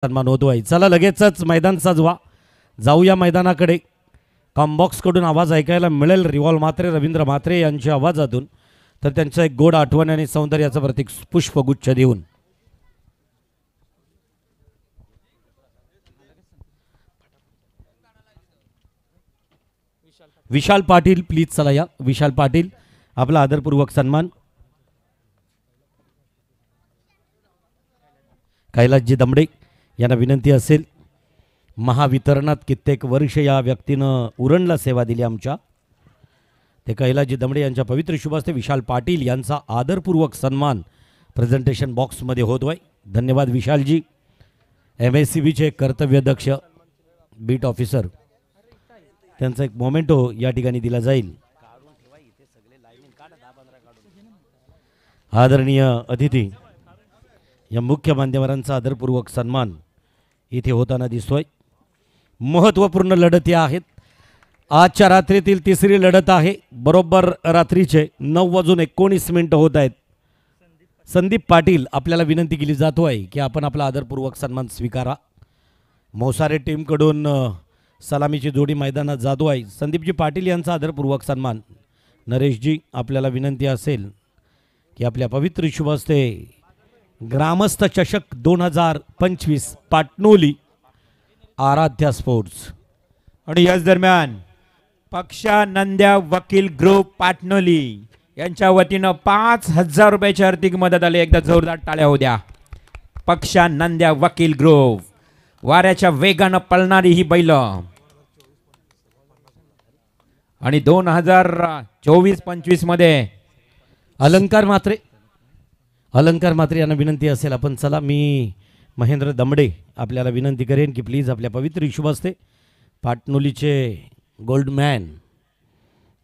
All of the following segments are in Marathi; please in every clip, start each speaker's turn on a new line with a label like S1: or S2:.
S1: सन्मान होतोय. चला लगेचच मैदान सजवा, जाऊया मैदानाकडे. कॉम्बॉक्सकडून आवाज ऐकायला मिळेल रिव्हॉल्व म्हात्रे, रवींद्र म्हात्रे यांच्या आवाजातून. तर त्यांचं एक गोड आठवण आणि सौंदर्याचं प्रतीक पुष्पगुच्छ देऊन विशाल पाटील प्लीज चला या. विशाल पाटील आपला आदरपूर्वक सन्मान. कैलासजी दमडे यांना विनंती असेल, महावितरणात कित्येक वर्ष या व्यक्तीनं उरणला सेवा दिली आमच्या. ते कैलासजी दमडे यांच्या पवित्र शुभास्ते विशाल पाटील यांचा आदरपूर्वक सन्मान प्रेझेंटेशन बॉक्समध्ये होतोय. धन्यवाद विशालजी. MSCBचे कर्तव्यदक्ष बीट ऑफिसर, त्यांचा एक मोमेंटो या ठिकाणी दिला जाईल. आदरणीय अतिथी या मुख्य मान्यवरांचा आदरपूर्वक सन्मान इथे होताना दिसतोय. महत्त्वपूर्ण लढती आहेत. आजच्या रात्रीतील तिसरी लढत आहे. बरोबर रात्रीचे 9:19 होत आहेत. संदीप पाटील आपल्याला विनंती केली जातोय की आपण आपला आदरपूर्वक सन्मान स्वीकारा. मोसारे टीमकडून सलामीची जोडी मैदानात जातो आहे. संदीपजी पाटील यांचा आदरपूर्वक सन्मान. नरेशजी आपल्याला विनंती असेल की आपल्या पवित्र शुभस्ते ग्रामस्थ चषक 2025 पाटणोली आराध्या स्पोर्ट्स
S2: आणि याच दरम्यान पक्षा नंद्या वकील ग्रुप पाटणोली यांच्या वतीनं 5,000 रुपयाची आर्थिक मदत आली. एकदा जोरदार टाळ्या होऊ द्या. पक्षा नंद्या वकील ग्रुप, वाऱ्याच्या वेगानं पळणारी ही बैल आणि 2024-25 मध्ये
S1: अलंकार म्हात्रे यांना विनंती असेल आपण चला. मी महेंद्र दमडे आपल्याला विनंती करेन की प्लीज आपल्या पवित्र शुभास्ते पाटणोलीचे गोल्डमॅन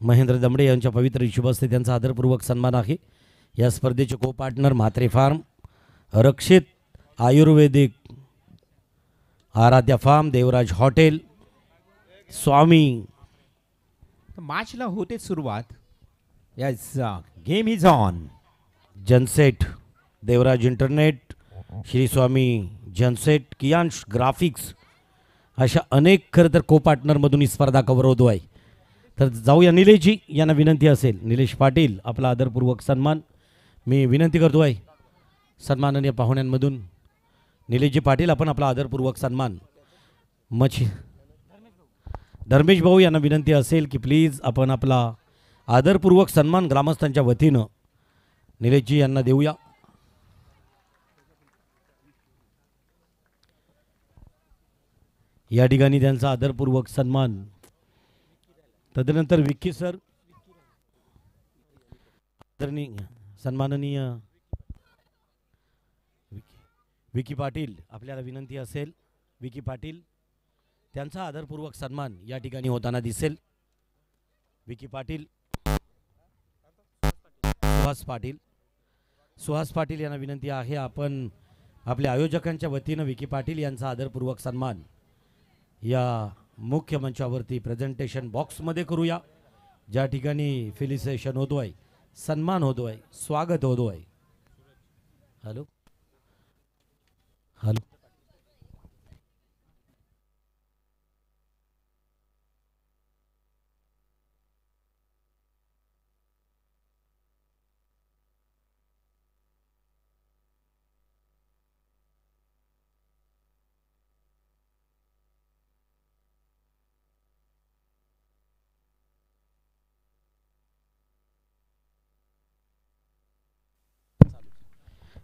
S1: महेंद्र दमडे यांच्या पवित्र शुभास्ते त्यांचा आदरपूर्वक सन्मान आहे. या स्पर्धेचे को पार्टनर म्हात्रे फार्म, रक्षित आयुर्वेदिक, आराध्या फार्म, देवराज हॉटेल, स्वामी.
S2: मॅचला होते सुरुवात. Yes, game is on.
S1: Genset, Devraj internet, Shri Swami genset, Kiyansh graphics अशा अनेक खरं तर को पार्टनरमधून ही स्पर्धा कव्हर होतो आहे. तर जाऊया. निलेशजी यांना विनंती असेल, निलेश पाटील आपला आदरपूर्वक सन्मान मी विनंती करतो आहे. सन्माननीय पाहुण्यांमधून निलेशजी पाटील आपण आपला आदरपूर्वक सन्मान. धर्मेश भाऊ यांना विनंती असेल की प्लीज आपण आपला आदरपूर्वक सन्मान ग्रामस्थांच्या वतीनं निलेशजी यांना देऊया. या ठिकाणी त्यांचा आदरपूर्वक सन्मान. तदनंतर विक्की सर, सन्माननीय विकी पाटील आपल्याला विनंती असेल, विकी पाटील त्यांचा आदरपूर्वक सन्मान या ठिकाणी होताना दिसेल. विकी पाटील, सुहास पाटील यांना विनंती आहे आपण आपल्या आयोजकांच्या वतीनं विकी पाटील यांचा आदरपूर्वक सन्मान या मुख्य मंचावरती प्रेझेंटेशन बॉक्समध्ये करूया. ज्या ठिकाणी फेलिसिटेशन होतोय, सन्मान होतोय, स्वागत होतोय. हॅलो हॅलो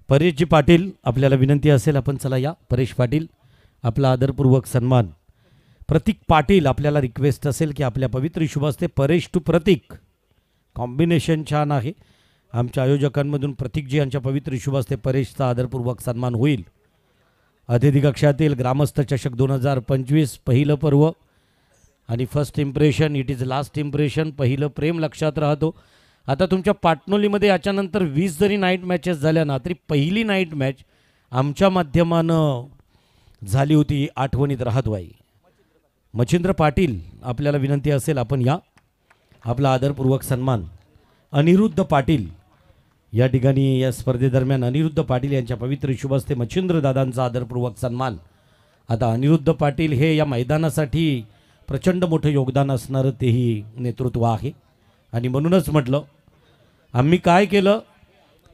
S1: परेशजी पाटील आपल्याला विनंती असेल आपण चला या. परेश पाटील आपला आदरपूर्वक सन्मान. प्रतीक पाटील आपल्याला रिक्वेस्ट असेल की आपल्या पवित्र शुभास्ते परेश टू प्रतीक कॉम्बिनेशन छान आहे. आमच्या आयोजकांमधून प्रतीकजी यांच्या पवित्र शुभास्ते परेशचा आदरपूर्वक सन्मान होईल. अतिथी कक्षातील ग्रामस्थ चषक 2025 पहिलं पर्व आणि first impression it is last impression. पहिलं प्रेम लक्षात राहतो. आता तुमच्या पाटणोलीमध्ये याच्यानंतर 20 जरी नाईट मॅचेस झाल्या ना तरी पहिली नाईट मॅच आमच्या माध्यमानं झाली होती, आठवणीत राहतो आहे. मच्छिंद्र पाटील आपल्याला विनंती असेल आपण या आपला आदरपूर्वक सन्मान. अनिरुद्ध पाटील या ठिकाणी या स्पर्धेदरम्यान अनिरुद्ध पाटील यांच्या पवित्र शुभस्ते मच्छिंद्र दादांचा आदरपूर्वक सन्मान आता अनिरुद्ध पाटील हे या मैदानासाठी प्रचंड मोठं योगदान असणारं तेही नेतृत्व आहे आणि म्हणूनच म्हटलं आम्ही काय केलं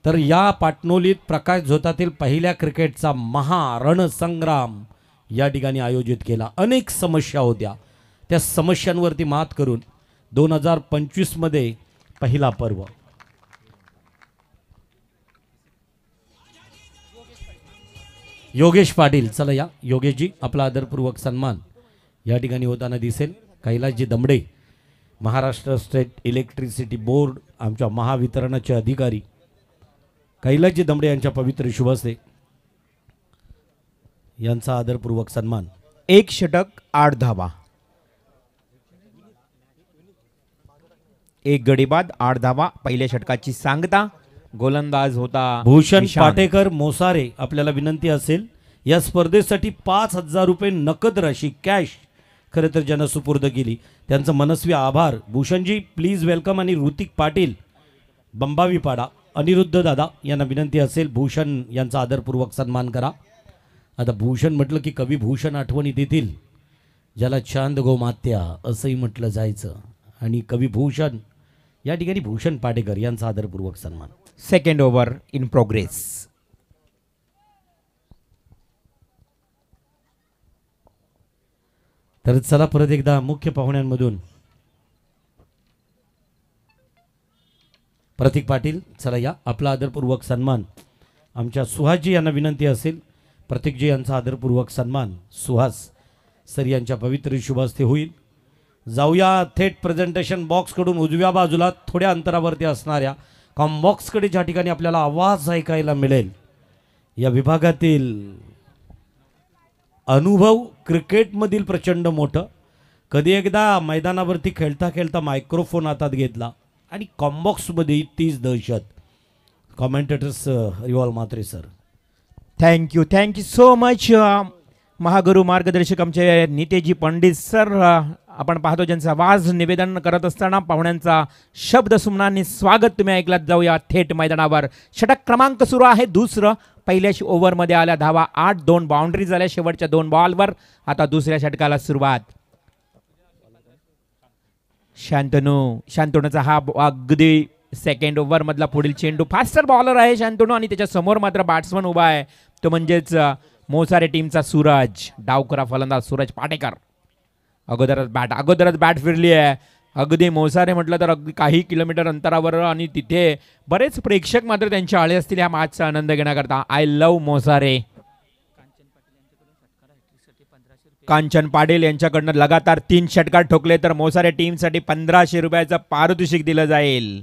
S1: तर या पाटणोलीत प्रकाश झोतातील पहिल्या क्रिकेटचा महारणसंग्राम या ठिकाणी आयोजित केला. अनेक समस्या होत्या, त्या समस्यांवरती मात करून 2025मध्ये पहिला पर्व. योगेश पाटील, चला या योगेशजी, आपला आदरपूर्वक सन्मान या ठिकाणी होताना दिसेल. Kailas ji Damade, Maharashtra state electricity board, आमच्या महावितरणाचे अधिकारी कैलासजी दमडे यांच्या पवित्र शुभ हस्ते यांचा आदरपूर्वक सन्मान.
S2: 1 षटक 8 धावा, 1 गडी बाद 8 धावा. पहिल्या षटकाची सांगता. गोलंदाज होता
S1: भूषण
S2: विशांत.
S1: पाटेकर मोसारे. आपल्याला विनंती असेल या स्पर्धेसाठी 5,000 रुपये नकद राशी कॅश खरं तर ज्यांना सुपूर्द केली त्यांचं मनस्वी आभार. भूषणजी प्लीज वेलकम. आणि ऋतिक पाटील बंबावीपाडा, अनिरुद्ध दादा यांना विनंती असेल भूषण यांचा आदरपूर्वक सन्मान करा. आता भूषण म्हटलं की कवी भूषण आठवणीत येतील, ज्याला चांद गो मात्या असंही म्हटलं जायचं. आणि कवी भूषण या ठिकाणी भूषण पाटेकर यांचा आदरपूर्वक सन्मान.
S2: Second over in progress.
S1: तर चला परत एकदा मुख्य पाहुण्यांमधून प्रतीक पाटील, चला या, आपला आदरपूर्वक सन्मान. आमच्या सुहासजी यांना विनंती असेल प्रतीकजी यांचा आदरपूर्वक सन्मान सुहास सर यांच्या पवित्र शुभ हस्ते होईल. जाऊया थेट प्रेझेंटेशन बॉक्सकडून उजव्या बाजूला थोड्या अंतरावरती असणाऱ्या कॉम्बॉक्सकडे, ज्या ठिकाणी आपल्याला आवाज ऐकायला मिळेल. या विभागातील अनुभव क्रिकेटमधील प्रचंड मोठं. कधी एकदा मैदानावरती खेळता खेळता मायक्रोफोन हातात घेतला आणि कॉम्बॉक्समध्ये तीच दहशत. कॉमेंटेटर्स रिवॉल्व Mhatre sir.
S2: Thank you so much. महागुरु मार्गदर्शक आमचे नितेजी पंडित सर. आपण पाहतो ज्यांचा आवाज निवेदन करत असताना पाहुण्यांचा शब्द सुमनांनी स्वागत तुम्ही ऐकलात. जाऊया थेट मैदानावर. षटक क्रमांक सुरू आहे दुसरं. पहिल्या ओव्हरमध्ये आल्या धावा 8, 2 बाउंड्री झाल्या शेवटच्या 2 बॉलवर. आता दुसऱ्या षटकाला सुरुवात. शांतनूचा हा अगदी सेकंड ओव्हर मधला पुढील चेंडू. फास्टर बॉलर आहे शांतनू आणि त्याच्या समोर मात्र बॅट्समन उभा आहे, तो म्हणजेच मोसारे टीमचा सूरज. डावखुरा फलंदाज सूरज पाटेकर. अगोदरच बॅट फिरली आहे. अगदी मोसारे म्हटलं तर अगदी काही किलोमीटर अंतरावर, आणि तिथे बरेच प्रेक्षक मात्र त्यांच्या आळे असतील या मॅचचा आनंद घेण्याकरता. आय लव्ह मोसारे. कांचन पाटील यांच्याकडनं लगातार 3 षटकार ठोकले तर मोसारे टीमसाठी 1500 रुपयाचं पारितोषिक दिलं जाईल.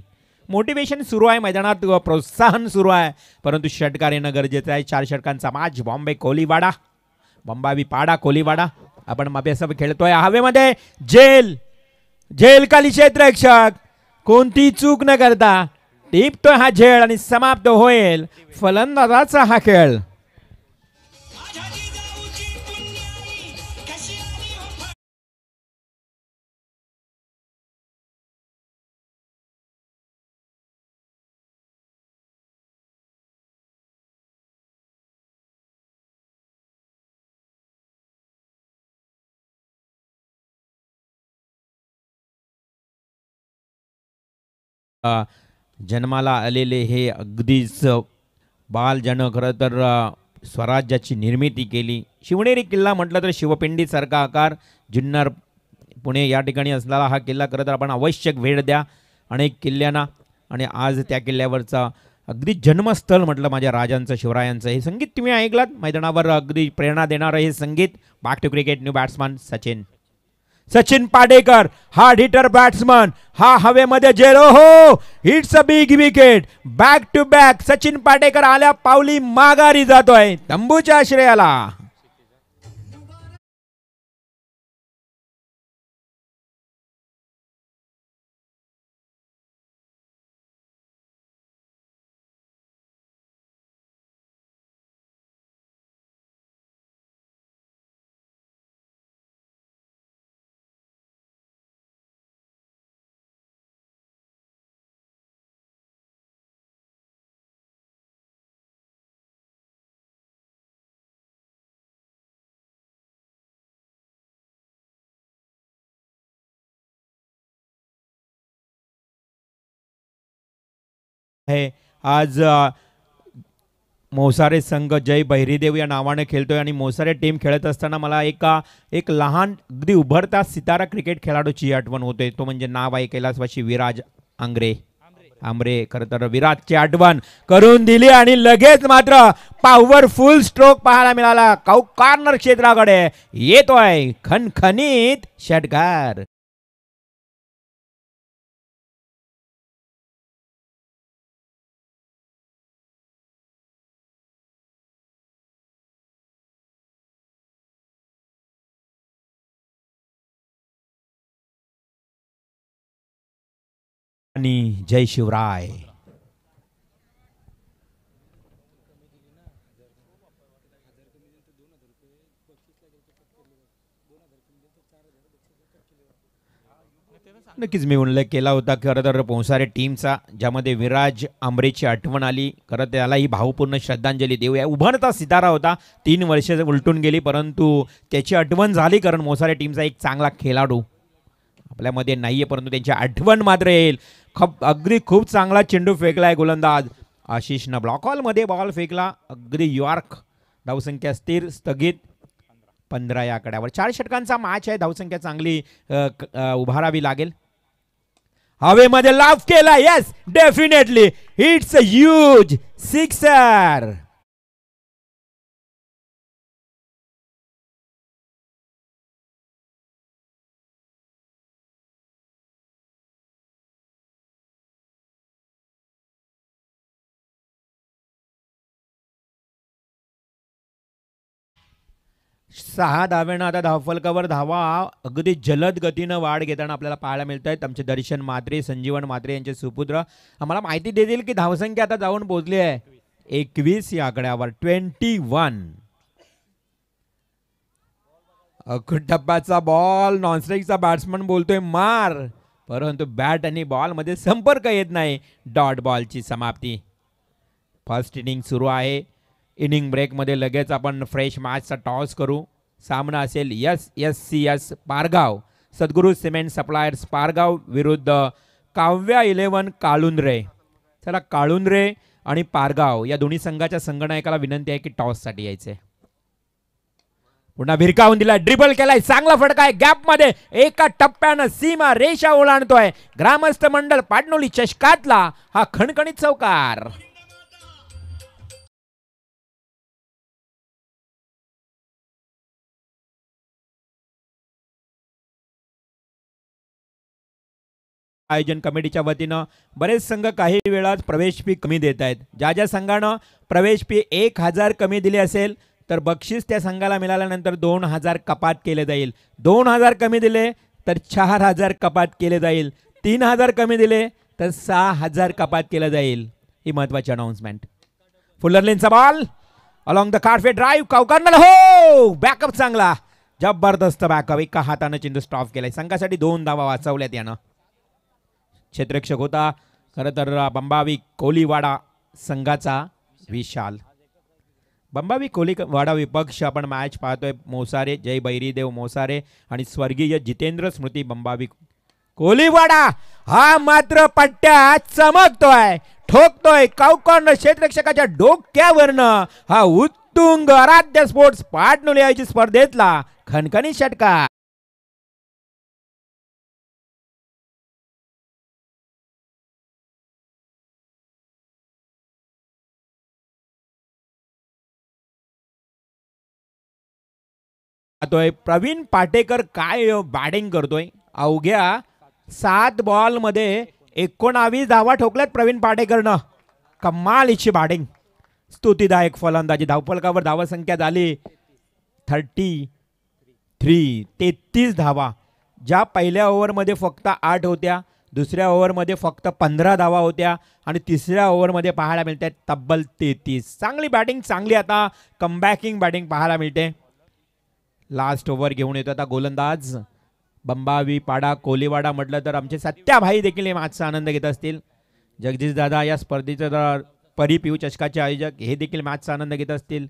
S2: मोटिवेशन सुरू आहे मैदानात, प्रोत्साहन सुरू आहे, परंतु षटकार येणं गरजेचं आहे. 4 षटकांचा मॅच. बॉम्बे कोलीवाडा, बंबावी पाडा कोलीवाडा. आपण मापेसब खेळतोय हवेमध्ये. झेल खाली क्षेत्ररक्षक कोणती चूक न करता टिपतोय हा झेल आणि समाप्त होईल फलंदाजाचा हा खेळ. जन्माला आलेले हे अगदीच बाल ज्यानं खरं तर स्वराज्याची निर्मिती केली. शिवनेरी किल्ला म्हटलं तर शिवपिंडीसारखा आकार. जुन्नर पुणे या ठिकाणी असलेला हा किल्ला खरं तर आपण आवश्यक भेट द्या अनेक किल्ल्यांना. आणि आज त्या किल्ल्यावरचा अगदी जन्मस्थळ म्हटलं माझ्या राजांचं शिवरायांचं. हे संगीत तुम्ही ऐकलात मैदानावर, अगदी प्रेरणा देणारं हे संगीत. Back to cricket. New batsman Sachin Padekar, hard hitter batsman. हा हवेमध्ये जेल. हो, hits a big wicket. Back to back Sachin Padekar आल्या पावली माघारी जातोय तंबूच्या आश्रयाला. आहे आज मोसारे संघ जय भैरीदेव या नावाने खेळतोय आणि मोसारे टीम खेळत असताना मला एक लहान अगदी उभरता सितारा क्रिकेट खेळाडूची आठवण होते. तो म्हणजे नाव आहे कैलासवासी विराज आंबरे. खरं तर विराटची आठवण करून दिली आणि लगेच मात्र पॉवरफुल स्ट्रोक पाहायला मिळाला. कॉर्नर क्षेत्राकडे येतोय खणखणीत षटकार. आणि जय शिवराय. नक्कीच मी उल्लेख केला होता खरं तर पोंसारे टीमचा, ज्यामध्ये विराज आंबरेची आठवण आली. खरं त्याला ही भावपूर्ण श्रद्धांजली देऊया. उभरता सितारा होता, 3 वर्ष उलटून गेली, परंतु त्याची आठवण झाली कारण मोसारे टीमचा एक चांगला खेळाडू आपल्यामध्ये नाहीये, परंतु त्यांची आठवण मात्र येईल. अगदी खूप चांगला चेंडू फेकलाय गोलंदाज आशिषनं. ब्लॉक हॉलमध्ये बॉल फेकला. अगदी यॉर्क. धावसंख्या स्थिर स्थगित 15 या आकड्यावर. 4 षटकांचा मॅच आहे. धावसंख्या चांगली उभारावी लागेल. हवेमध्ये लाफ केला. Yes, definitely it's a huge sixer. सहा धाव्यानं आता धावफलकावर धावा अगदी जलद गतीनं वाढ घेताना आपल्याला पाहायला मिळत आहेत. आमचे दर्शन म्हात्रे, संजीवन म्हात्रे यांचे सुपुत्र आम्हाला माहिती देतील की धावसंख्या आता जाऊन पोहोचली आहे 21 या आकड्यावर. 21. टप्प्याचा बॉल. नॉनस्ट्राईकचा बॅट्समन बोलतोय मार, परंतु बॅट आणि बॉल मध्ये संपर्क येत नाही. डॉट बॉलची समाप्ती. फर्स्ट इनिंग सुरू आहे. इनिंग ब्रेकमध्ये लगेच आपण फ्रेश मॅचचा टॉस करू. सामना असेल SSCS पारगाव, सद्गुरू सिमेंट सप्लायर्स पारगाव विरुद्ध काव्या 11 काळुंद्रे. चला, काळुंद्रे आणि पारगाव या दोन्ही संघाच्या संगणकाला विनंती आहे की टॉससाठी यायचे. पुन्हा भिरकावून दिला, ड्रिबल केलाय, चांगला फटका आहे गॅपमध्ये. एका टप्प्यानं सीमा रेषा ओलांडतोय ग्रामस्थ मंडळ पाटणोली चषकातला हा खणखणीत चौकार. आयोजन कमिटीच्या वतीनं बरेच संघ काही वेळा प्रवेश फी कमी देत आहेत. ज्या ज्या संघानं प्रवेश फी 1000 कमी दिली असेल तर बक्षीस त्या संघाला मिळाल्यानंतर 2000 कपात केले जाईल. 2000 कमी दिले तर 4000 कपात केले जाईल. 3000 कमी दिले तर 6000 कपात केलं जाईल. ही महत्वाची अनाउन्समेंट. फुलरलेनचा बॉल अलॉंग द कार्फे ड्राईव्ह कावकारला. हो, बॅकअप चांगला, जबरदस्त बॅकअप. एका हाताने चेंडू स्टॉप केलाय. संघासाठी 2 धावा वाचवल्यात यानं. क्षेत्ररक्षक होता खरं तर बंबावी कोलीवाडा संघाचा विशाल. बंबावी कोलीवाडा विपक्ष आपण मॅच पाहतोय. मोसारे जय भैरीदेव मोसारे आणि स्वर्गीय जितेंद्र स्मृती बंबावी कोलीवाडा. हा मात्र पट्ट्यात चमकतोय, ठोकतोय कावकॉर्नर क्षेत्ररक्षकाच्या डोक्यावरनं. हा उत्तुंग आराध्य स्पोर्ट्स पाटणोली आयोजित स्पर्धेतला खणखणी षटकार. प्रवीण पाटेकर काय बॅटिंग करतोय. अवघ्या 7 बॉल मध्ये 19 धावा ठोकल्यात प्रवीण पाटेकरनं. कमाल हिची बॅटिंग. स्तुतीदायक फलंदाजी. धावफलकावर धावा संख्या झाली 33 धावा. ज्या पहिल्या ओव्हरमध्ये फक्त 8 होत्या, दुसऱ्या ओव्हरमध्ये फक्त 15 धावा होत्या आणि तिसऱ्या ओव्हरमध्ये पाहायला मिळते तब्बल 33. चांगली बॅटिंग, चांगली आता कमबॅकिंग बॅटिंग पाहायला मिळते. लास्ट ओव्हर घेऊन येतो आता गोलंदाज बंबावी पाडा कोलीवाडा. म्हटलं तर आमचे सत्याभाई देखील या मॅचचा आनंद घेत असतील. जगदीश दादा या स्पर्धेचं परिपिऊ चषकाचे आयोजक हे देखील मॅचचा आनंद घेत असतील.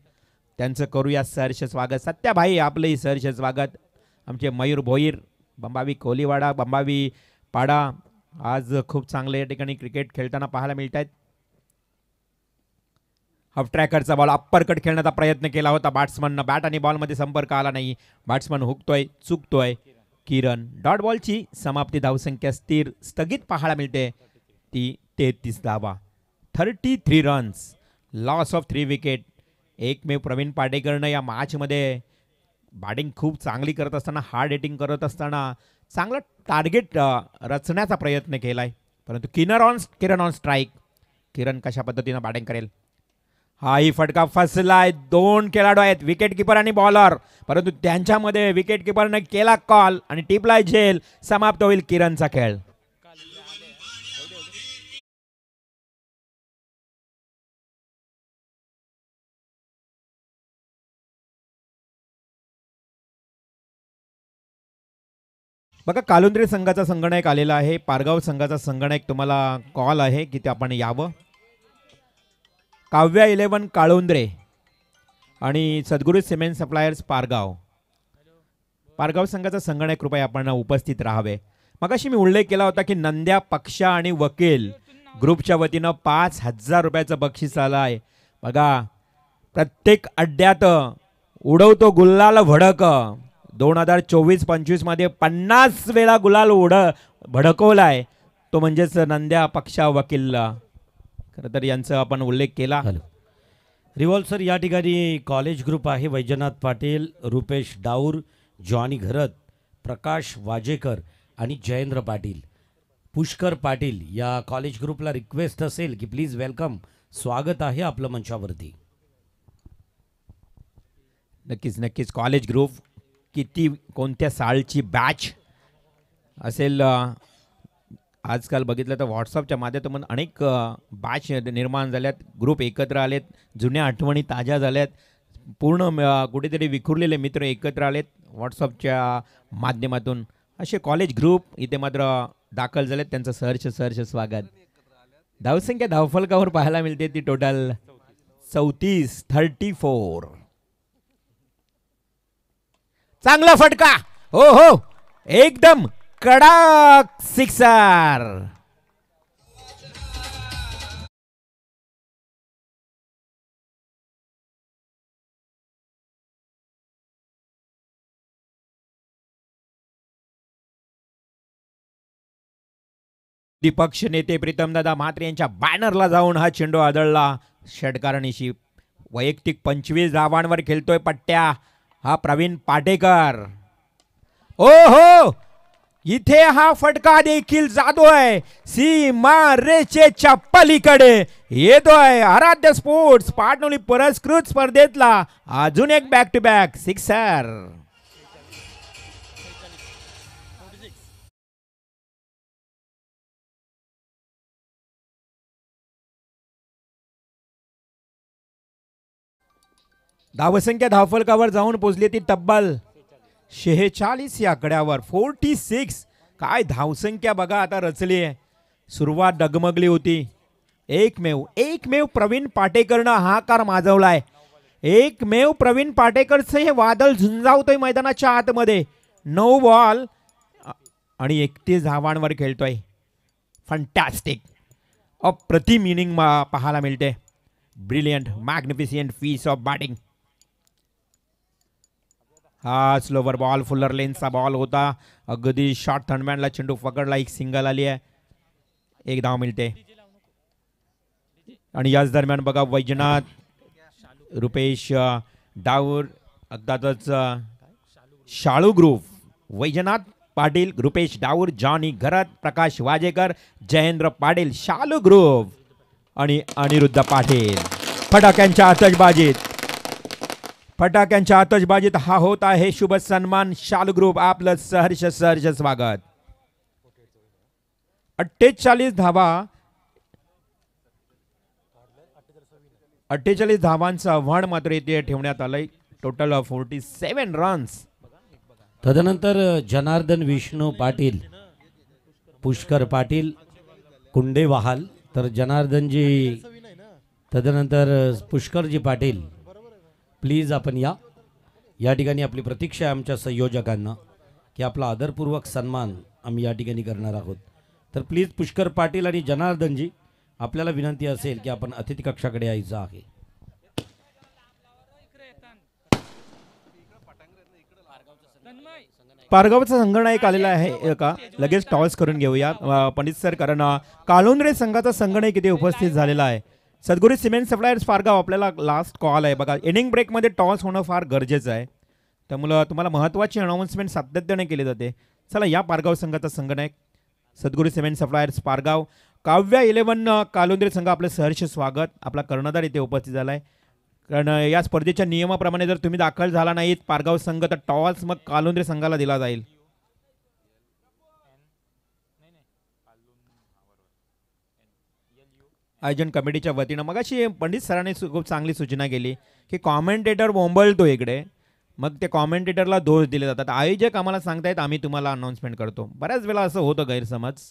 S2: त्यांचं करूया सहर्ष स्वागत. सत्याभाई आपलंही सहर्ष स्वागत. आमचे मयूर भोईर बंबावी कोलीवाडा बंबावी पाडा आज खूप चांगले या ठिकाणी क्रिकेट खेळताना पाहायला मिळत आहेत. हाफ ट्रॅकरचा बॉल अप्पर कट खेळण्याचा प्रयत्न केला होता बॅट्समननं. बॅट आणि बॉलमध्ये संपर्क आला नाही. बॅट्समन हुकतोय, चुकतोय. किरण डॉट बॉलची समाप्ती. धावसंख्या स्थिर स्थगित पाहायला मिळते ती 33 धावा. 33 रन्स. Loss of 3 wicket. एकमेव प्रवीण पाटेकरनं या मॅचमध्ये बॅटिंग खूप चांगली करत असताना, हार्ड हिटिंग करत असताना चांगलं टार्गेट रचण्याचा प्रयत्न केलाय. परंतु किरण ऑन स्ट्राईक. किरण कशा पद्धतीनं बॅटिंग करेल. हाही फटका फसलाय. 2 खेळाडू आहेत, विकेट किपर आणि बॉलर, परंतु त्यांच्यामध्ये विकेट किपरने केला कॉल आणि टिपलाय झेल. समाप्त होईल किरणचा खेळ. बघा, कालुंद्रे संघाचा संगणक आलेला आहे. पारगाव संघाचा संगणक तुम्हाला कॉल आहे की ते आपण यावं. काव्या 11 काळुंद्रे आणि सद्गुरू सिमेंट सप्लायर्स पारगाव संघाचा संगणक कृपया आपण उपस्थित राहावे. मगाशी मी उल्लेख केला होता की नंद्या, पक्षा आणि वकील ग्रुपच्या वतीनं 5,000 रुपयाचं बक्षीस आलं आहे. बघा, प्रत्येक अड्ड्यात उडवतो गुलाल भडक. 2024-25 मध्ये 50 वेळा गुलाल भडकवलाय तो म्हणजेच नंद्या, पक्षा, वकील. खरं तर यांचा आपण उल्लेख केला.
S1: रिव्हॉल्व सर, या ठिकाणी कॉलेज ग्रुप आहे. वैजनाथ पाटील, रुपेश डाऊर, जॉनी घरत, प्रकाश वाजेकर आणि जयेंद्र पाटील. पुष्कर पाटील या कॉलेज ग्रुपला रिक्वेस्ट असेल की प्लीज वेलकम, स्वागत आहे आपलं मंचावरती.
S2: नक्कीच कॉलेज ग्रुप किती कोणत्या सालची बॅच असेल. आजकाल बघितलं तर व्हॉट्सअपच्या माध्यमातून अनेक बॅच निर्माण झाल्यात. ग्रुप एकत्र आलेत. जुन्या आठवणी ताज्या झाल्यात. पूर्ण कुठेतरी विखुरलेले मित्र एकत्र आलेत व्हॉट्सअपच्या माध्यमातून. असे कॉलेज ग्रुप इथे मात्र दाखल झालेत. त्यांचं सहर्ष स्वागत. धावसंख्या धावफलकावर पाहायला मिळते ती टोटल 34. चांगला फटका. हो, एकदम कडक सिक्सर. विपक्ष नेते प्रीतमदादा म्हात्रे यांच्या बॅनरला जाऊन हा चेंडू आदळला. षटकारणीशी वैयक्तिक 25 धावांवर खेळतोय पट्ट्या हा प्रवीण पाटेकर. हो, इथे हा फटका देखील जातोय सीमारेषेच्या पलीकडे. येतोय आराध्य स्पोर्ट्स पाटणोली पुरस्कृत स्पर्धेतला अजून एक बॅक टू बॅक सिक्सर. धावसंख्या धावफलकावर जाऊन पोहोचली ती तब्बल 46 या आकड्यावर. 46. काय धावसंख्या बघा आता रचली आहे. सुरुवात डगमगली होती. एकमेव प्रवीण पाटेकरनं हाकार माजवलाय. एकमेव प्रवीण पाटेकरचं हे वादळ झुंजावतोय मैदानाच्या आतमध्ये. 9 बॉल आणि 31 धावांवर खेळतोय. फंटॅस्टिक. अप्रतिम इनिंग पाहायला मिळते. Brilliant magnificent piece of batting. हा स्लोवर बॉल फुलर लेन्सचा बॉल होता. अगदी शॉर्ट थंडमॅनला चेंडू पकडला. एक सिंगल आली आहे. 1 धाव मिळते. आणि याच दरम्यान बघा वैजनाथ, रुपेश डाऊर, अगदाच शाळू ग्रुप, वैजनाथ पाटील, रुपेश डाऊर, जॉनी घरत, प्रकाश वाजेकर, जयेंद्र पाटील, शालू ग्रुप आणि अनिरुद्ध पाटील. फटाक्यांच्या आतषबाजीत हा होत आहे शुभ सन्मान. शालू ग्रुप आपलं सहर्ष स्वागत. 48 धावा, 48 धावांचं आव्हान मात्र इथे ठेवण्यात आलंय. Total 47 runs.
S1: तदनंतर जनार्दन विष्णू पाटील, पुष्कर पाटील, कुंडे वहाल, तर जनार्दनजी तदनंतर पुष्करजी पाटील प्लीज आपण या ठिकाणी आपली प्रतीक्षा आहे आमच्या संयोजकांना की आपला आदरपूर्वक सन्मान आम्ही या ठिकाणी करणार आहोत. तर प्लीज पुष्कर पाटील आणि जनार्दनजी आपल्याला विनंती असेल की आपण अतिथी कक्षाकडे यायचं आहे.
S2: पारगावचा संघनायक आलेला आहे का लगेच टॉस करून घेऊया पंडित सर, कारण काळुंद्रे संघाचा संघनायक इथे उपस्थित झालेला आहे. सद्गुरू सिमेंट सप्लायर्स पारगाव, आपल्याला लास्ट कॉल आहे बघा. इनिंग ब्रेकमध्ये टॉस होणं फार गरजेचं आहे, त्यामुळं तुम्हाला महत्त्वाची अनाऊन्समेंट सातत्याने केली जाते. चला या पारगाव संघाचा संघनायक सद्गुरू सिमेंट सप्लायर्स पारगाव, काव्या 11 कालुंद्रे संघ, आपलं सहर्ष स्वागत. आपला कर्णधार इथे उपस्थित झाला आहे, कारण या स्पर्धेच्या नियमाप्रमाणे जर तुम्ही दाखल झाला नाहीत पारगाव संघ तर टॉस मग कालुंद्रे संघाला दिला जाईल. आयोजन कमिटीच्या वतीनं मगाशी पंडित सरांनी खूप चांगली सूचना केली की कॉमेंटेटर बोंबलतो इकडे, मग ते कॉमेंटेटरला दोष दिले जातात. आयोजक आम्हाला सांगतायत आम्ही तुम्हाला अनाऊन्समेंट करतो. बऱ्याच वेळा असं होतं गैरसमज,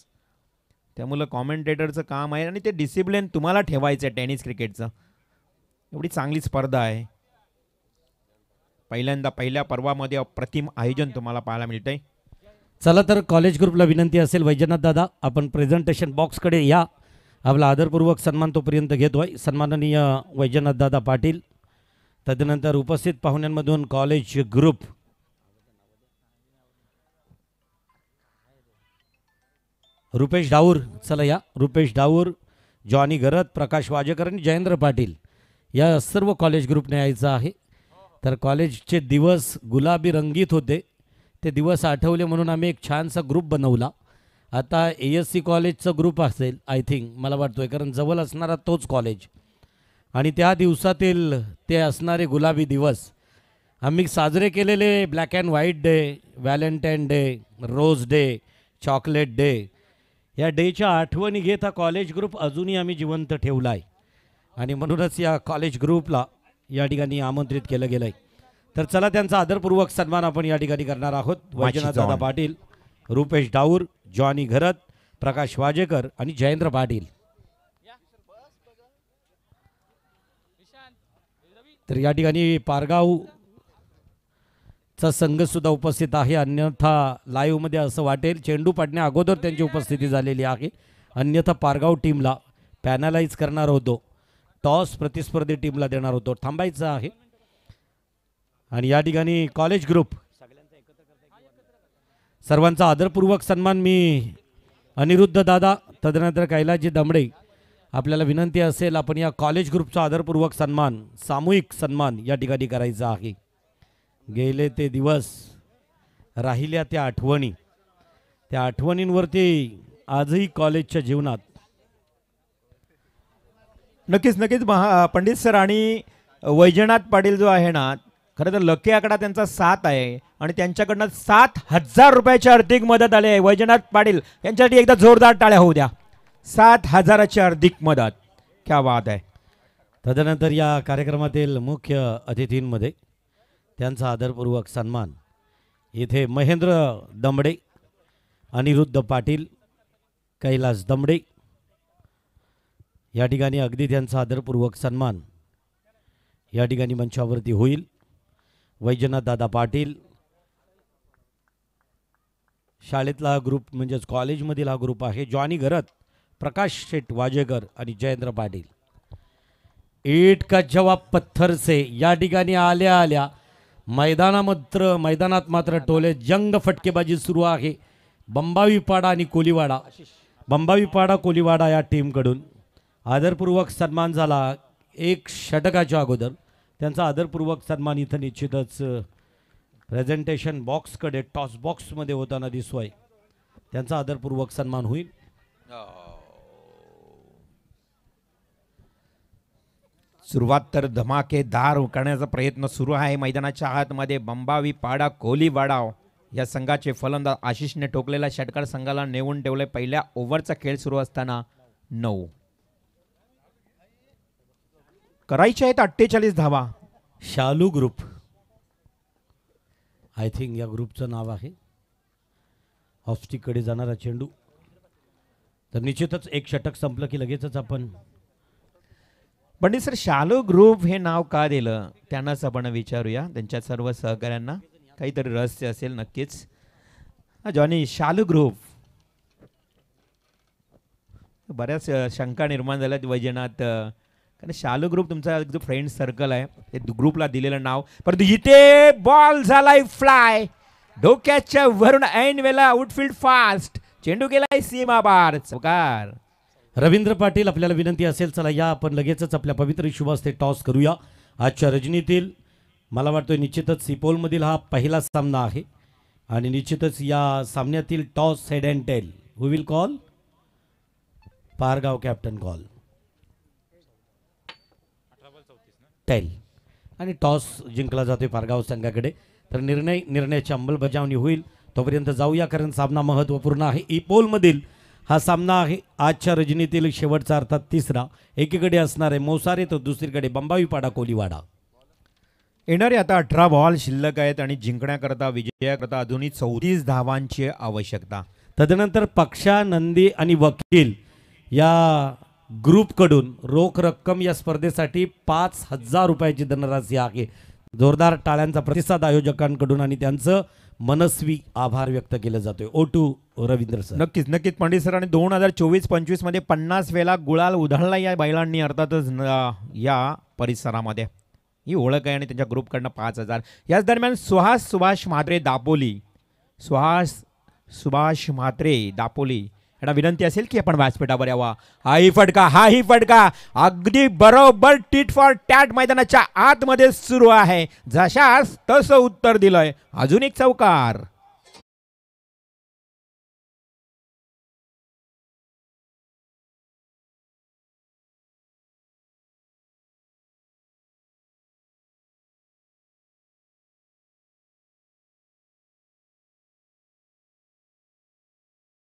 S2: त्यामुळं कॉमेंटेटरचं काम आहे आणि ते डिसिप्लिन तुम्हाला ठेवायचं आहे. टेनिस क्रिकेटचं एवढी चांगली स्पर्धा आहे, पहिल्या पर्वामध्ये अप्रतिम आयोजन तुम्हाला पाहायला मिळतंय.
S1: चला तर कॉलेज ग्रुपला विनंती असेल, वैजनाथ दादा आपण प्रेझेंटेशन बॉक्सकडे या, आपला आदरपूर्वक सन्मान तोपर्यंत घेतोय. सन्माननीय वैजनाथ दादा पाटील, तदनंतर उपस्थित पाहुण्यांमधून कॉलेज ग्रुप रुपेश डाऊर, चला या रुपेश डाऊर, जॉनी गरत, प्रकाश वाजेकर आणि जयेंद्र पाटील या सर्व कॉलेज ग्रुपने यायचं आहे. तर कॉलेजचे दिवस गुलाबी रंगीत होते, ते दिवस आठवले म्हणून आम्ही एक छानसा ग्रुप बनवला. आता ASC कॉलेजचा ग्रुप असेल आय थिंक, मला वाटतोय, कारण जवळ असणारा तोच कॉलेज आणि त्या दिवसातील ते असणारे गुलाबी दिवस आम्ही साजरे केलेले. Black and white day, Valentine day, rose day, chocolate day, या डेच्या आठवणी घेत हा कॉलेज ग्रुप अजूनही आम्ही जिवंत ठेवला आहे आणि म्हणूनच या कॉलेज ग्रुपला या ठिकाणी आमंत्रित केलं गेलं आहे. तर चला त्यांचा आदरपूर्वक सन्मान आपण या ठिकाणी करणार आहोत. वैजनाथ दादा पाटील, रुपेश डाऊर, जॉनी घरत, प्रकाश वाजेकर आणि जयेंद्र पाटील. तर या ठिकाणी पारगावचा संघ सुद्धा उपस्थित आहे, अन्यथा लाईव्ह मध्ये असं वाटेल चेंडू पडण्या अगोदर त्यांची उपस्थिती झालेली आहे. अन्यथा पारगाव टीमला पॅनलाइज करणार होतो, टॉस प्रतिस्पर्धी टीमला देणार होतो, थांबायचं आहे. आणि या ठिकाणी कॉलेज ग्रुप सर्वांचा आदरपूर्वक सन्मान. मी अनिरुद्ध दादा, तदनंतर कैलाजी दमडे, आपल्याला विनंती असेल आपण या कॉलेज ग्रुपचा आदरपूर्वक सन्मान, सामूहिक सन्मान या ठिकाणी करायचा आहे. गेले ते दिवस, राहिल्या त्या आठवणी, त्या आठवणींवरती आजही कॉलेजच्या जीवनात
S2: नक्कीच पंडित सर आणि वैजनाथ पाटील जो आहे ना, खरं तर लकी आकडा त्यांचा 7 आहे आणि त्यांच्याकडनं 7,000 रुपयाची आर्थिक मदत आली आहे. वैजनाथ पाटील यांच्यासाठी एकदा जोरदार टाळ्या होऊ द्या. 7,000ची आर्थिक मदत, क्या बात आहे.
S1: तदनंतर या कार्यक्रमातील मुख्य अतिथींमध्ये त्यांचा आदरपूर्वक सन्मान. इथे महेंद्र दमडे, अनिरुद्ध पाटील, कैलास दमडे या ठिकाणी अगदी त्यांचा आदरपूर्वक सन्मान या ठिकाणी मंचावरती होईल. वैजनाथ दादा पाटील, शाळेतला ग्रुप म्हणजेच कॉलेजमधील हा ग्रुप आहे. जॉनी घरत, प्रकाश शेठ वाजेकर आणि जयेंद्र पाटील. ईट का जवाब पत्थर से या ठिकाणी आल्या आल्या मैदानात मात्र टोले जंग फटकेबाजी सुरू आहे. बंबावीपाडा आणि कोलीवाडा, बंबावीपाडा कोलीवाडा या टीमकडून आदरपूर्वक सन्मान झाला. एक षटकाच्या अगोदर त्यांचा आदरपूर्वक सन्मान इथं निश्चितच प्रेझेंटेशन बॉक्सकडे टॉस बॉक्समध्ये होताना दिसतोय. त्यांचा आदरपूर्वक सन्मान होईल.
S2: सुरुवात तर धमाकेदार करण्याचा प्रयत्न सुरू आहे मैदानाच्या आतमध्ये. बंबावीपाडा कोलीवाडा या संघाचे फलंदाज आशिषने ठोकलेला षटकार संघाला नेऊन ठेवले. पहिल्या ओव्हरचा खेळ सुरू असताना 9 करायचे आहेत 48 धावा.
S1: शालू ग्रुप आय थिंक या ग्रुपचं नाव आहे. ऑफस्टिककडे जाणारा चेंडू, तर निश्चितच एक षटक संपलं की लगेचच आपण
S2: पंडित सर शालू ग्रुप हे नाव का दिलं त्यांनाच आपण विचारूया. त्यांच्या सर्व सहकाऱ्यांना काहीतरी रहस्य असेल नक्कीच. जॉनी, शालू ग्रुप, बऱ्याच शंका निर्माण झाल्यात वैजनाथ, कारण शालू ग्रुप तुमचा जो फ्रेंड सर्कल आहे ते ग्रुपला दिलेलं नाव, परंतु इथे बॉल झालाय फ्लाय डोक्याच्या वरून ऐन वेळेला आउटफील्ड फास्ट, चेंडू गेलाय सीमा बार, चौकार.
S1: रवींद्र पाटील आपल्याला विनंती असेल, चला या आपण लगेचच आपल्या पवित्र शुभ हस्ते टॉस करूया. आजच्या रजनीतील मला वाटतं निश्चितच सिपोलमधील हा पहिला सामना आहे आणि निश्चितच या सामन्यातील toss head and tail who will call? Pargaon captain call tail आणि टॉस जिंकला जातोय पारगाव संघाकडे. तर निर्णयाची अंमलबजावणी होईल तोपर्यंत जाऊया, कारण सामना महत्त्वपूर्ण आहे. इपोलमधील हा सामना आहे आजच्या रजनीतील शेवटचा अर्थात तिसरा. एकीकडे असणार आहे मोसारे तर दुसरीकडे बंबावीपाडा कोलीवाडा.
S2: येणारे आता 18 बॉल शिल्लक आहेत आणि जिंकण्याकरता विजयाकरता अजूनही 34 धावांची आवश्यकता.
S1: तदनंतर पक्षा, नंदी आणि वकील या ग्रुपकडून रोख रक्कम या स्पर्धेसाठी 5,000 रुपयाची धनराशी आहे. जोरदार टाळ्यांचा प्रतिसाद आयोजकांकडून आणि त्यांचं मनस्वी आभार व्यक्त केलं जातोय. O2 Ravindra sir.
S2: नक्कीच नक्कीच पंडित सर. आणि 2024-25 मध्ये 50 वेळा गुलाल उधळला या बैलांनी अर्थातच या परिसरामध्ये. ही ओळख आहे आणि त्यांच्या ग्रुपकडनं 5,000. याच दरम्यान सुभाष म्हात्रे दापोली, सुभाष म्हात्रे दापोली यांना विनंती असेल की आपण व्यासपीठावर यावा. हाही फटका अगदी बरोबर टीट फॉर टॅट मैदानाच्या आतमध्ये सुरू आहे. जशास तसं उत्तर दिलंय. अजून एक चौकार.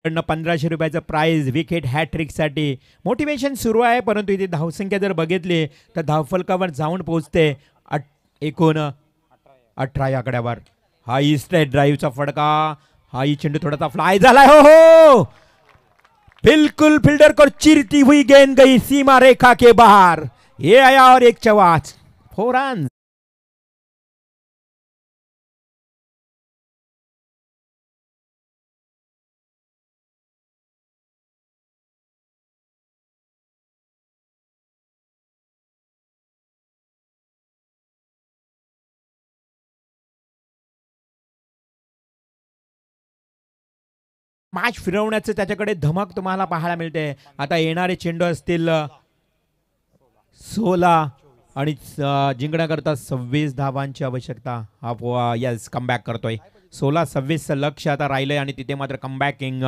S2: कडनं 1500 रुपयाचं प्राइज विकेट हॅट्रिकसाठी. मोटिवेशन सुरू आहे, परंतु इथे धावसंख्या जर बघितली तर धावफलकावर जाऊन पोहोचते 18 या आकड्यावर. हाही स्ट्रेट ड्राईव्हचा फटका, हाही चेंडू थोडासा फ्लाय झालाय. हो बिल्कुल फील्डर को चिरती हुई गेंद गई सीमा रेखा के बाहर. ये आया और एक चवाच. 4 रन. मॅच फिरवण्याचं त्याच्याकडे धमक तुम्हाला पाहायला मिळते. आता येणारे चेंडू असतील 16 आणि जिंकण्याकरता 26 धावांची आवश्यकता. हा यस कमबॅक करतोय. 16-26चं लक्ष आता राहिलंय आणि तिथे मात्र कमबॅकिंग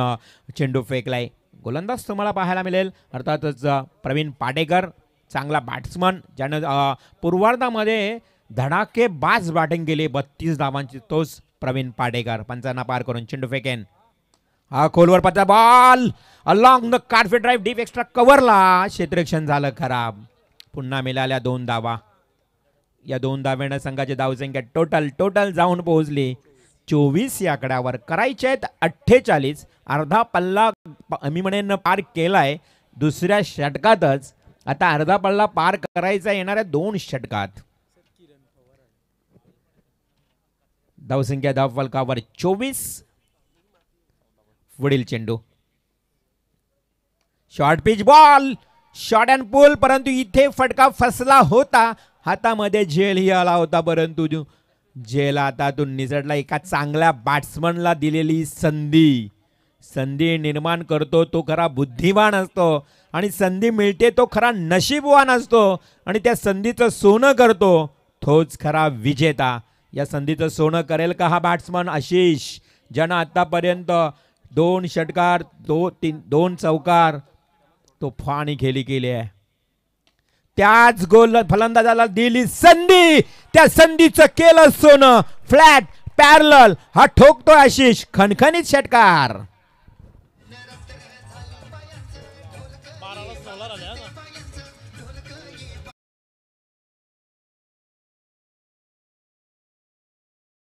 S2: चेंडू फेकलाय. गोलंदाज तुम्हाला पाहायला मिळेल अर्थातच प्रवीण पाटेकर, चांगला बॅट्समन ज्यानं पूर्वार्धामध्ये धडाकेबाज बॅटिंग केली. 32 धावांची तोच प्रवीण पाटेकर. 55 पार करून चेंडू फेकेन. हा खोलवर पत्ता बॉल अलॉंग द कार्फे ड्राईव्ह डीप एक्स्ट्रा कव्हरला. क्षेत्ररक्षण झालं खराब. पुन्हा मिळाल्या 2 धावा. या 2 धाव्यानं संघाची धावसंख्या टोटल जाऊन पोहोचली 24 या आकड्यावर. करायचे आहेत 48. अर्धा पल्ला मी म्हणेन पार केलाय दुसऱ्या षटकातच. आता अर्धा पल्ला पार करायचा येणाऱ्या 2 षटकात. धावसंख्या धावफलकावर 24. वडील चेंडू short pitch ball short and pull, परंतु इथे फटका फसला होता. हातामध्ये झेल ही आला होता, परंतु झेल हातातून निसटला. एका चांगल्या बॅट्समनला दिलेली संधी निर्माण करतो तो खरा बुद्धिवान असतो आणि संधी मिळते तो खरा नशीबवान असतो आणि त्या संधीचं सोनं करतो तोच खरा विजेता. या संधीचं सोनं करेल का हा बॅट्समन आशिष, ज्यानं आतापर्यंत 2 षटकार 2 चौकार तो फाणी खेळी केली आहे. त्याच गोल फलंदाजाला दिली संधी, त्या संधीचं केलं सोनं. फ्लॅट पॅरलल हा ठोकतो आशिष. खणखणीत षटकार.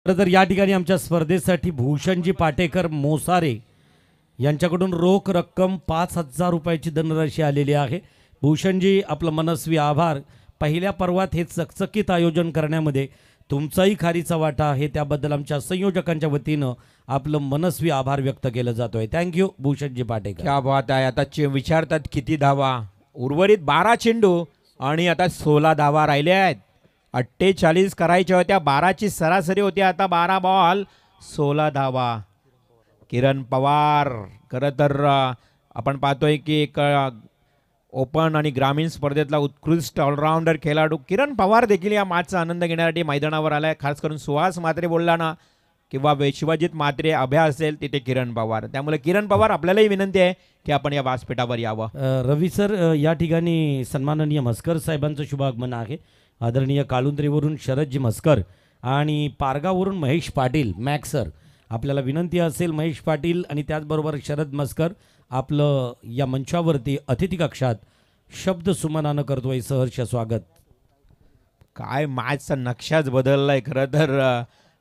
S1: तर या ठिकाणी आमच्या स्पर्धेसाठी भूषणजी पाटेकर मोसारे यांच्याकडून रोख रक्कम 5,000 रुपयाची धनराशी आलेली आहे. भूषणजी आपलं मनस्वी आभार. पहिल्या पर्वात हे चकचकीत आयोजन करण्यामध्ये तुमचाही खारीचा वाटा आहे, त्याबद्दल आमच्या संयोजकांच्या वतीनं आपलं मनस्वी आभार व्यक्त केलं जातोय. थँक्यू भूषणजी पाटेकर.
S2: क्या बात आहे. आता विचारतात किती धावा. उर्वरित 12 चेंडू आणि आता 16 धावा राहिल्या आहेत. 48 करायच्या होत्या, 12ची सरासरी होती. आता 12 बॉल 16 धावा. किरण पवार खरं तर आपण पाहतोय की एक ओपन आणि ग्रामीण स्पर्धेतला उत्कृष्ट ऑलराऊंडर खेळाडू किरण पवार देखील या मॅचचा आनंद घेण्यासाठी मैदानावर आलाय. खास करून सुहास म्हात्रे बोलला ना किंवा शिवाजीत म्हात्रे अभ्या असेल तिथे किरण पवार. त्यामुळे किरण पवार आपल्यालाही विनंती आहे की आपण या व्यासपीठावर यावं.
S1: रवी सर, या ठिकाणी सन्माननीय म्हस्कर साहेबांचं शुभागमन आहे. आदरणीय काळुंद्रेवरून शरदजी म्हस्कर आणि पारगावरून महेश पाटील मॅक्स सर, आपल्याला विनंती असेल महेश पाटील आणि त्याचबरोबर शरद म्हस्कर आपलं या मंचावरती अतिथी कक्षात शब्द सुमनानं करतोय सहर्ष स्वागत.
S2: काय मॅचचा नक्षाच बदललाय. खरं तर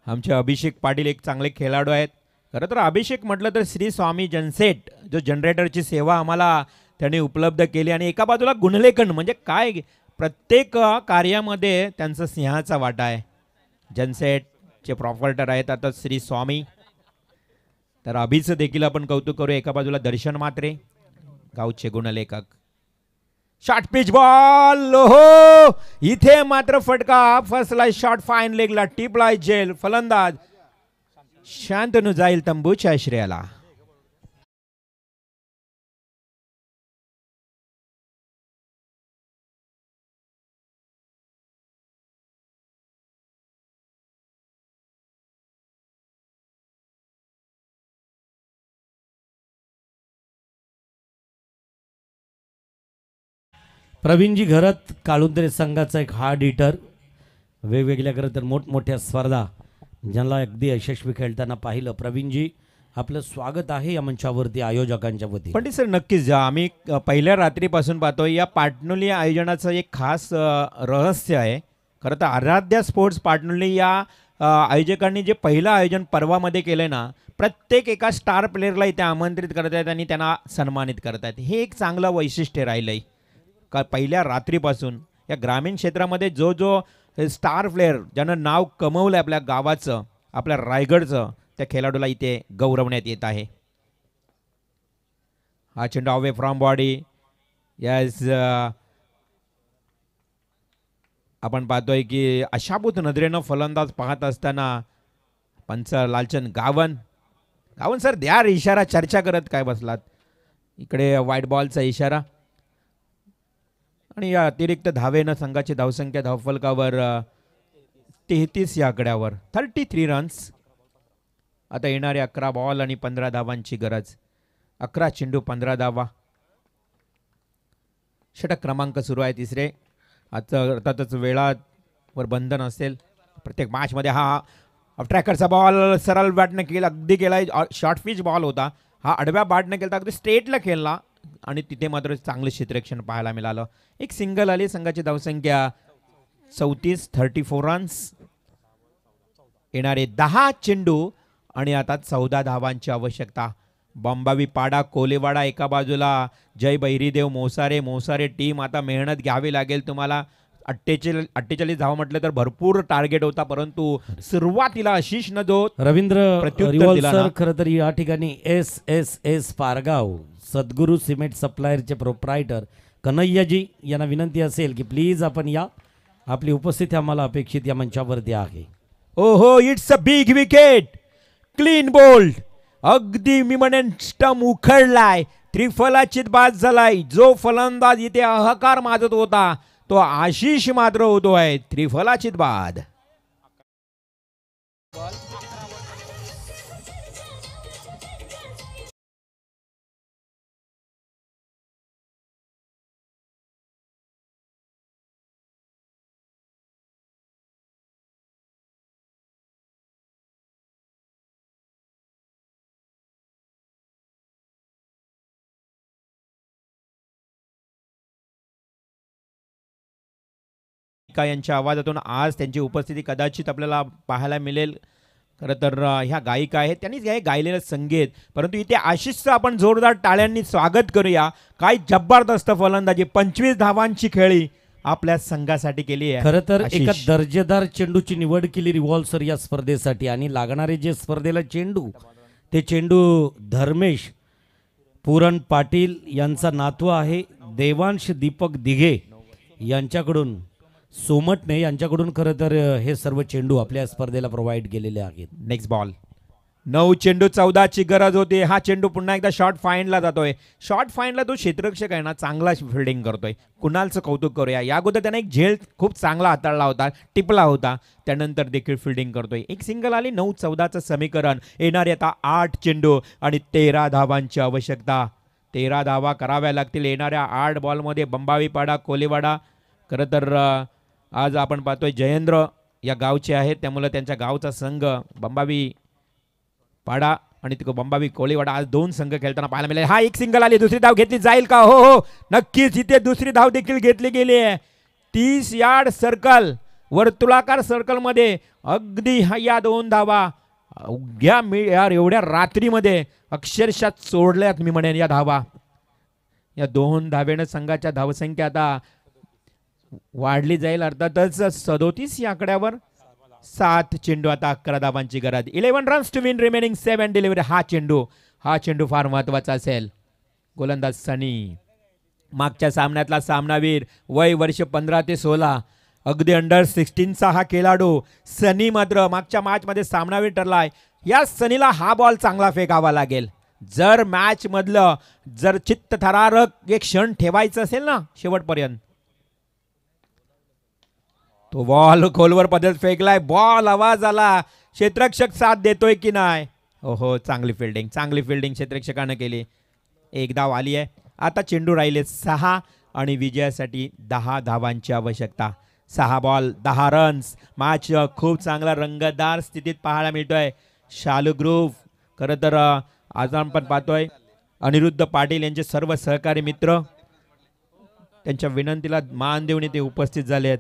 S2: आमचे अभिषेक पाटील एक चांगले खेळाडू आहेत. खरं तर अभिषेक म्हटलं तर श्री स्वामी जनसेट जो जनरेटरची सेवा आम्हाला त्यांनी उपलब्ध केली आणि एका बाजूला गुणलेखन म्हणजे काय प्रत्येक कार्यामध्ये त्यांचा सिंहाचा वाटा आहे. जनसेटचे प्रॉपर्टर आहेत आता श्री स्वामी. तर अभिचं देखील आपण कौतुक करू. एका बाजूला दर्शन म्हात्रे गावचे गुणलेखक. शॉर्ट पिच बॉल हो इथे मात्र फटका फसलाय. शॉर्ट फाईन लेगला टिपलाय जेल. फलंदाज शांतनु जाईल तंबूच्या आश्रयाला.
S1: प्रवीणजी घरत काळुंद्रे संघाचा एक हार्ड हिटर. वेगवेगळ्या खरं तर मोठमोठ्या स्पर्धा ज्यांना अगदी यशस्वी खेळताना पाहिलं. प्रवीणजी आपलं स्वागत आहे या मंचावरती आयोजकांच्या वतीने.
S2: पंडित सर नक्कीच जा. आम्ही पहिल्या रात्रीपासून पाहतो या पाटणोली आयोजनाचं एक खास रहस्य आहे. खरं तर आराध्या स्पोर्ट्स पाटणोली या आयोजकांनी जे पहिलं आयोजन पर्वामध्ये केलं ना, प्रत्येक एका स्टार प्लेअरला इथे आमंत्रित करत आहेत आणि त्यांना सन्मानित करत आहेत. हे एक चांगलं वैशिष्ट्य राहिलं आहे का पहिल्या रात्रीपासून या ग्रामीण क्षेत्रामध्ये जो जो स्टार प्लेअर ज्यानं नाव कमवलं आपल्या गावाचं आपल्या रायगडचं त्या खेळाडूला इथे गौरवण्यात येत आहे. हा चेंडू अवे फ्रॉम बॉडी. यस आपण पाहतोय की अशाभूत नजरेनं फलंदाज पाहत असताना पंच लालचंद गावन सर द्या इशारा. चर्चा करत काय बसलात. इकडे व्हाईट बॉलचा इशारा आणि या अतिरिक्त धावेनं संघाची धावसंख्या धावफलकावर 33 या आकड्यावर 33 रन्स. आता येणारे 11 बॉल आणि 15 धावांची गरज. 11 चेंडू 15 धावा. षटक क्रमांक सुरू आहे तिसरे. आता अर्थातच वेळावर बंधन असेल प्रत्येक मॅचमध्ये. हा ट्रॅकरचा बॉल सरळ बॅटने केला अगदी केलाय. शॉर्ट पिच बॉल होता. हा आडव्या बॅटने केला अगदी स्ट्रेटला खेळला आणि तिथे मात्र चांगले क्षेत्ररक्षण पाहायला मिळालं. एक सिंगल आली. संघाची धावसंख्या 34 रन्स. येणारे 10 चेंडू आणि आता 14 धावांची आवश्यकता. बंबावी पाडा कोलेवाडा एका बाजूला जय बहिरीदेव मोसारे टीम. आता मेहनत घ्यावी लागेल तुम्हाला. 48 धावा म्हटलं तर भरपूर टार्गेट होता परंतु सुरुवातीला आशिष न जो
S1: रवींद्र
S2: प्रत्युत्तर दिला ना.
S1: खरं तर या ठिकाणी एस पारगाव सद्गुरू सिमेंट सप्लायरचे प्रोप्रायटर कन्हैयाजी यांना विनंती असेल की प्लीज आपण या. आपली उपस्थिती आम्हाला अपेक्षित या मंचावरती आहे.
S2: ओहो it's a big wicket. Clean bowled. अगदी मी म्हणेन स्टंप उखडलाय. त्रिफलाचीत बाद झालाय. जो फलंदाज इथे अहकार माजत होता तो आशिष मात्र होतोय त्रिफलाचीत बाद. यांच्या आवाजातून आज त्यांची उपस्थिती कदाचित आपल्याला पाहायला मिळेल. खरं तर ह्या गायिका आहेत त्यांनीच हे गायलेलं संगीत. परंतु इथे आशिषचं आपण जोरदार टाळ्यांनी स्वागत करूया. काय जबरदस्त फलंदाजी. 25 धावांची खेळी आपल्या संघासाठी केली आहे.
S1: खरं तर एका दर्जेदार चेंडूची निवड केली रिव्हॉल्सर या स्पर्धेसाठी आणि लागणारे जे स्पर्धेला चेंडू ते चेंडू धर्मेश पुरण पाटील यांचा नातू आहे देवांश दीपक दिघे यांच्याकडून सोमटणे यांच्याकडून खरं तर हे सर्व चेंडू आपल्या स्पर्धेला प्रोव्हाइड केलेले आहेत.
S2: Next ball. 9 चेंडू 14 ची गरज होती. हा चेंडू पुन्हा एकदा शॉर्ट फाईनला जातोय. शॉर्ट फाईनला तो क्षेत्ररक्षक आहे ना, चांगला फिल्डिंग करतोय. कुणालचं कौतुक करूया. या अगोदर त्याने एक झेल खूप चांगला हाताळला होता, टिपला होता, त्यानंतर देखील फिल्डिंग करतोय. एक सिंगल आली. 9-14चं समीकरण. येणारे आता 8 चेंडू आणि 13 धावांची आवश्यकता. 13 धावा कराव्या लागतील येणाऱ्या 8 बॉलमध्ये. बंबावीपाडा, कोलेवाडा, खरं तर आज आपण पाहतोय जयेंद्र या गावचे आहेत, त्यामुळे त्यांच्या गावचा संघ बंबावी पाडा आणि बंबावी कोळीवाडा आज 2 संघ खेळताना पाहायला मिळाले. हा एक सिंगल आली. दुसरी धाव घेतली जाईल का? हो हो, नक्कीच इथे दुसरी धाव देखील घेतली गेली आहे. 30 यार्ड सर्कल, वर्तुळाकार सर्कल मध्ये अगदी या 2 धावा यार एवढ्या रात्रीमध्ये अक्षरशः सोडल्यात मी म्हणेन या धावा. या 2 धावेनं संघाच्या धावसंख्या आता वाढली जाईल. अर्थातच 37 या आकड्यावर 7 चेंडू आता 11 धावांची गरज. 11 runs to win remaining 7 delivery. हा चेंडू फार महत्वाचा असेल. गोलंदाज सनी, मागच्या सामन्यातला सामनावीर, वय वर्ष 15 ते 16, अगदी अंडर 16चा हा खेळाडू. सनी मात्र मागच्या मॅचमध्ये सामनावीर ठरलाय. या सनीला हा बॉल चांगला फेकावा लागेल. जर मॅच मधलं जर चित्तथरारक एक क्षण ठेवायचं असेल ना शेवटपर्यंत, तो बॉल खोलवर पद्धत फेकलाय. बॉल आवाज आला. क्षेत्ररक्षक साथ देतोय की नाही? ओहो, चांगली फिल्डिंग क्षेत्ररक्षकानं केली. एक धाव आली आहे. आता चेंडू राहिले 6 आणि विजयासाठी 10 धावांची आवश्यकता. 6 बॉल 10 रन्स. मॅच खूप चांगला रंगतदार स्थितीत पाहायला मिळतोय. शालू ग्रुप, खरं तर आज आपण पाहतोय अनिरुद्ध पाटील यांचे सर्व सहकारी मित्र त्यांच्या विनंतीला मान देऊन ते उपस्थित झाले आहेत.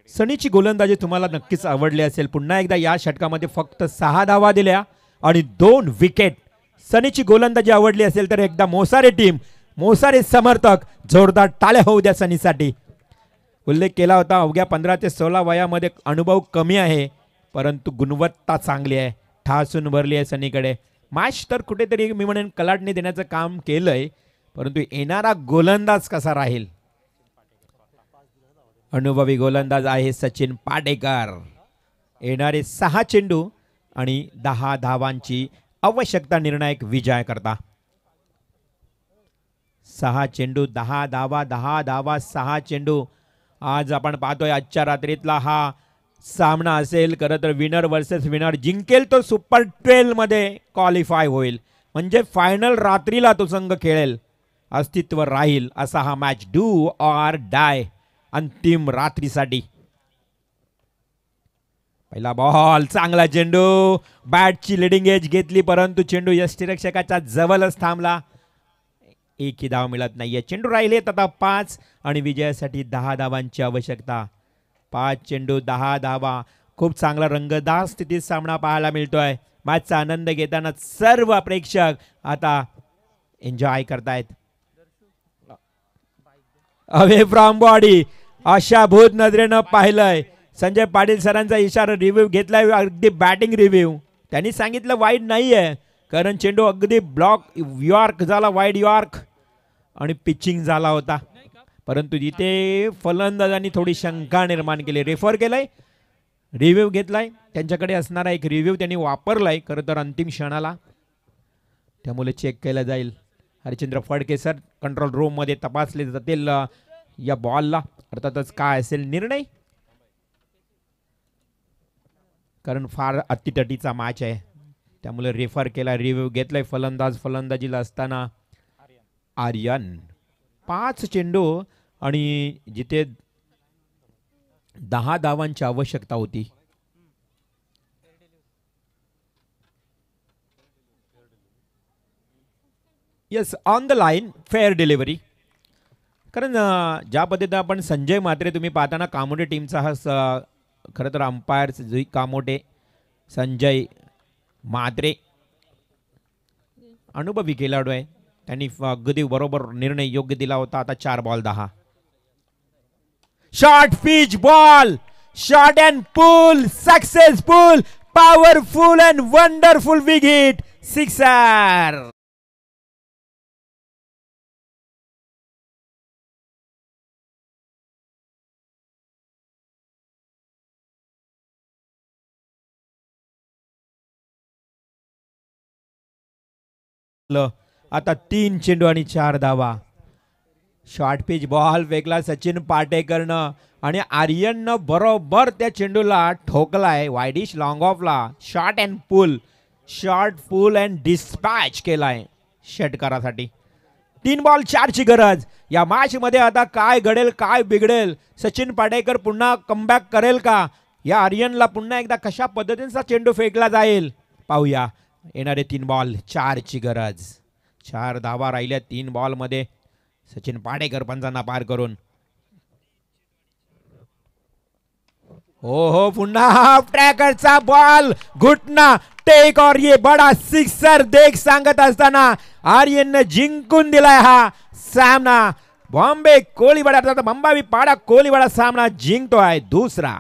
S2: सनीची गोलंदाजी तुम्हाला नक्कीच आवडली असेल. पुन्हा एकदा या षटकामध्ये फक्त 6 धावा दिल्या आणि 2 विकेट. सनीची गोलंदाजी आवडली असेल तर एकदा मोसारे टीम, मोसारे समर्थक जोरदार टाळ्या होऊ द्या सनीसाठी. उल्लेख केला होता अवघ्या 15 ते 16 वयामध्ये अनुभव कमी आहे, परंतु गुणवत्ता चांगली आहे. ठासून भरली आहे सनीकडे. मॅच तर कुठेतरी मी म्हणेन कलाटणी देण्याचं काम केलंय, परंतु येणारा गोलंदाज कसा राहील? अनुभवी गोलंदाज आहे सचिन पाटेकर. येणारे 6 चेंडू आणि 10 धावांची आवश्यकता निर्णायक विजय करता. 6 चेंडू 10 धावा, 10 धावा 6 चेंडू. आज आपण पाहतोय आजच्या रात्रीतला हा सामना असेल. खरं तर विनर वर्सेस विनर. जिंकेल तो सुपर 12 मध्ये क्वालिफाय होईल, म्हणजे फायनल रात्रीला तो संघ खेळेल, अस्तित्व राहील असा हा मॅच. डू ऑर डाय अंतिम रात्रीसाठी. पहिला बॉल, चांगला चेंडू. बॅटची लिडिंग एज घेतली, परंतु चेंडू यष्टिरक्षकाच्या जवळच थांबला. एकही धाव मिळत नाहीये. चेंडू राहिलेत आता 5 आणि विजयासाठी 10 धावांची आवश्यकता. 5 चेंडू 10 धावा. खूप चांगला रंगतदार स्थितीत सामना पाहायला मिळतोय. मॅचचा आनंद घेताना सर्व प्रेक्षक आता एन्जॉय करतायत. अवे फ्रॉम बॉडी आशाभूत नजरेनं पाहिलंय. संजय पाटील सरांचा इशारा रिव्ह्यू घेतलाय, अगदी बॅटिंग रिव्ह्यू. त्यांनी सांगितलं वाईड नाहीये, कारण चेंडू अगदी ब्लॉक यॉर्क झाला, वाईड यॉर्क आणि पिचिंग झाला होता, परंतु इथे फलंदाजांनी थोडी शंका निर्माण केली. रेफर केलंय, रिव्ह्यू घेतलाय. त्यांच्याकडे असणारा एक रिव्ह्यू त्यांनी वापरलाय खरं तर अंतिम क्षणाला, त्यामुळे चेक केलं जाईल. Harishchandra Phadke sir control room मध्ये तपासले जातील या बॉलला. अर्थातच काय असेल निर्णय, कारण फार अतितटीचा मॅच आहे, त्यामुळे रेफर केला, रिव्ह्यू घेतलाय. फलंदाजीला असताना आर्यन. 5 चेंडू आणि जिथे 10 धावांची आवश्यकता होती. Yes, on the line fair delivery. कारण ज्या पद्धतीने आपण संजय म्हात्रे तुम्ही पाहताना कामोटे टीमचा हा खरं तर अंपायर जुई कामोटे, संजय म्हात्रे अनुभवी खेळाडू आहे, त्यांनी अगदी बरोबर निर्णय योग्य दिला होता. आता 4 ball 10. Short pitch ball, short and pull, successful, powerful and wonderful big hit, sixer. आता 3 चेंडू आणि 4 धावा. शॉर्ट पिच बॉल फेकला सचिन पाटेकरनं आणि आर्यननं बरोबर त्या चेंडूला ठोकलाय वायडिश लॉंग ऑफला. Short and pull, short pull and dispatch केलाय षटकारासाठी. 3 बॉल 4 ची गरज. या मॅच मध्ये आता काय घडेल काय बिघडेल. सचिन पाटेकर पुन्हा कमबॅक करेल का. या आर्यनला पुन्हा एकदा कशा पद्धतीचा चेंडू फेकला जाईल पाहूया. येणारे 3 बॉल 4 ची गरज. 4 धावा राहिल्या 3 बॉल मध्ये. सचिन पाटेकर पंचांना पार करून. हो पुन्हा हाफ ट्रॅकरचा बॉल घुटना टेक और ये बडा सिक्सर देख सांगत असताना आर्यनने जिंकून दिलाय हा सामना. बॉम्बे कोळीवाडा बंबावी पाडा कोळीवाडा सामना जिंकतोय दुसरा.